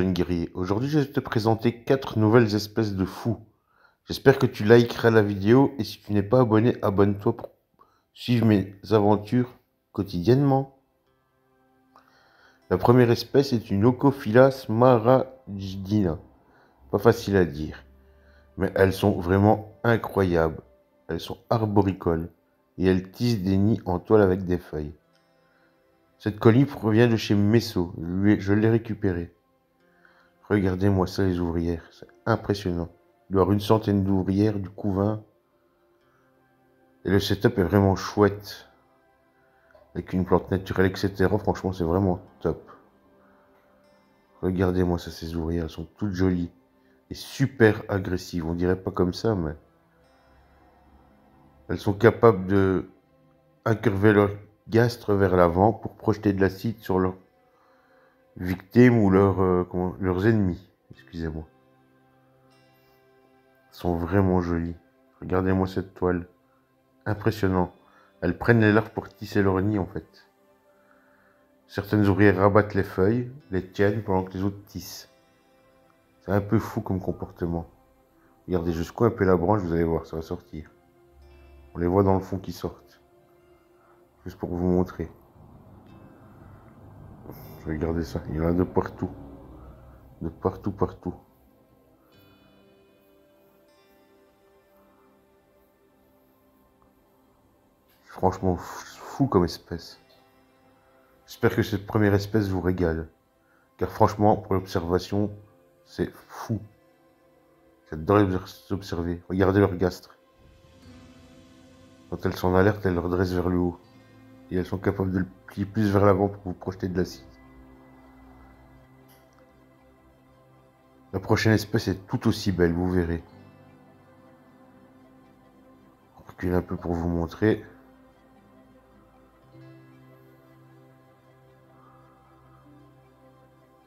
jeune guerrier. Aujourd'hui, je vais te présenter 4 nouvelles espèces de fous. J'espère que tu likeras la vidéo et si tu n'es pas abonné, abonne-toi pour suivre mes aventures quotidiennement. La première espèce est une Ocophila smaragdina. Pas facile à dire, mais elles sont vraiment incroyables. Elles sont arboricoles et elles tissent des nids en toile avec des feuilles. Cette colis provient de chez Messo, je l'ai récupérée. Regardez-moi ça les ouvrières, c'est impressionnant. Il doit y avoir une centaine d'ouvrières du couvain. Et le setup est vraiment chouette. Avec une plante naturelle, etc. Franchement, c'est vraiment top. Regardez-moi ça, ces ouvrières, elles sont toutes jolies. Et super agressives, on dirait pas comme ça, mais... Elles sont capables de incurver leur gastre vers l'avant pour projeter de l'acide sur leurs victimes ou leurs ennemis. Excusez-moi. Elles sont vraiment jolies. Regardez-moi cette toile. Impressionnant. Elles prennent les larves pour tisser leur nid en fait. Certaines ouvrières rabattent les feuilles, les tiennent pendant que les autres tissent. C'est un peu fou comme comportement. Regardez, je secoue un peu la branche, vous allez voir, ça va sortir. On les voit dans le fond qui sortent. Juste pour vous montrer. Regardez ça, il y en a de partout. De partout, partout. Franchement, fou comme espèce. J'espère que cette première espèce vous régale. Car franchement, pour l'observation, c'est fou. J'adore les observer. Regardez leur gastre. Quand elles sont en alerte, elles le redressent vers le haut. Et elles sont capables de le plier plus vers l'avant pour vous projeter de l'acide. La prochaine espèce est tout aussi belle, vous verrez. On recule un peu pour vous montrer.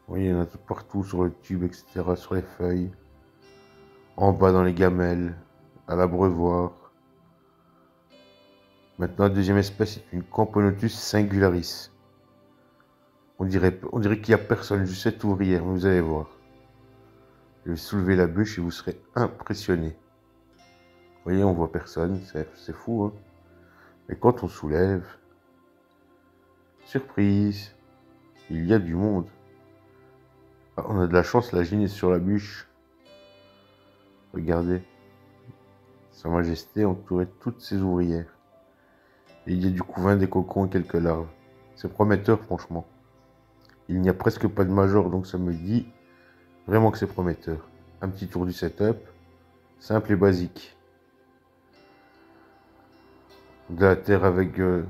Vous voyez, il y en a tout partout sur le tube, etc., sur les feuilles. En bas dans les gamelles, à l'abreuvoir. Maintenant, la deuxième espèce est une Camponotus singularis. On dirait qu'il n'y a personne, juste cette ouvrière, mais vous allez voir. Je vais soulever la bûche et vous serez impressionnés. Vous voyez, on voit personne, c'est fou, hein. Mais quand on soulève, surprise, il y a du monde. Ah, on a de la chance, la gine est sur la bûche. Regardez. Sa Majesté entourait toutes ses ouvrières. Et il y a du couvain, des cocons et quelques larves. C'est prometteur, franchement. Il n'y a presque pas de major, donc ça me dit vraiment que c'est prometteur. Un petit tour du setup, simple et basique. De la terre avec de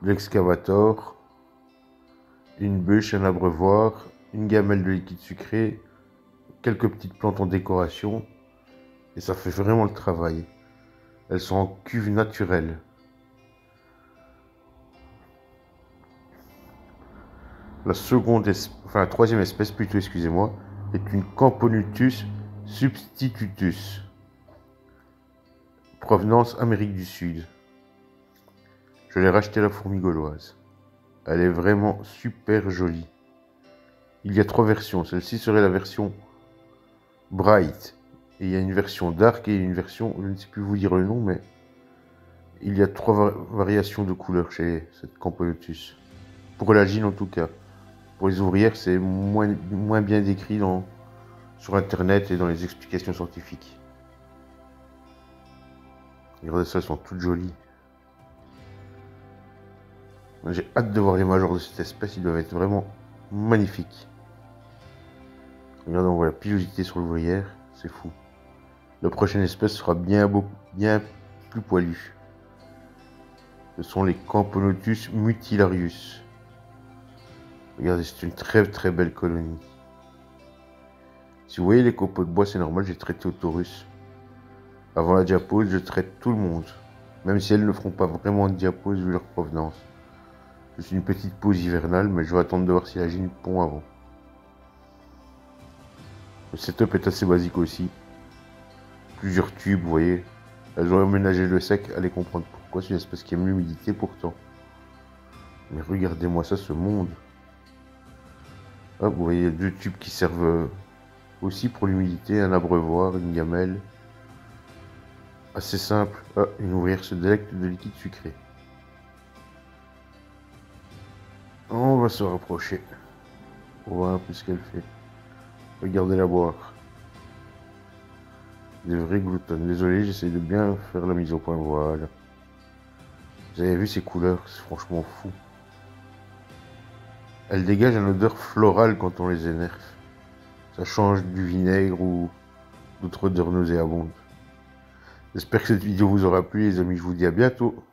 l'excavator, une bûche, un abreuvoir, une gamelle de liquide sucré, quelques petites plantes en décoration, et ça fait vraiment le travail. Elles sont en cuve naturelle. La troisième espèce plutôt, excusez-moi, est une Camponotus substitutus, provenance Amérique du Sud. Je l'ai racheté à la fourmi gauloise. Elle est vraiment super jolie. Il y a 3 versions. Celle-ci serait la version Bright. Et il y a une version Dark et une version, je ne sais plus vous dire le nom, mais il y a 3 variations de couleurs chez cette Camponotus. Pour la gine en tout cas. Pour les ouvrières, c'est moins bien décrit sur internet et dans les explications scientifiques. Regardez ça, elles sont toutes jolies. J'ai hâte de voir les majors de cette espèce, ils doivent être vraiment magnifiques. Regardez, on voit la pilosité sur l'ouvrière, c'est fou. La prochaine espèce sera bien plus poilue. Ce sont les Camponotus mutilarius. Regardez, c'est une très belle colonie. Si vous voyez les copeaux de bois, c'est normal, j'ai traité au taurus. Avant la diapause, je traite tout le monde. Même si elles ne feront pas vraiment de diapause vu leur provenance. Juste une petite pause hivernale, mais je vais attendre de voir si la gine pond avant. Le setup est assez basique aussi. Plusieurs tubes, vous voyez. Elles ont aménagé le sec, allez comprendre pourquoi. C'est une espèce qui aime l'humidité pourtant. Mais regardez-moi ça, ce monde. Ah, vous voyez deux tubes qui servent aussi pour l'humidité, un abreuvoir, une gamelle. Assez simple. Ah, une ouvrière se délecte de liquide sucré. On va se rapprocher. On voit un peu ce qu'elle fait. Regardez-la boire. Des vrais gloutonnes. Désolé, j'essaie de bien faire la mise au point. Voilà. Vous avez vu ces couleurs, c'est franchement fou. Elles dégagent une odeur florale quand on les énerve. Ça change du vinaigre ou d'autres odeurs nauséabondes. J'espère que cette vidéo vous aura plu les amis, je vous dis à bientôt.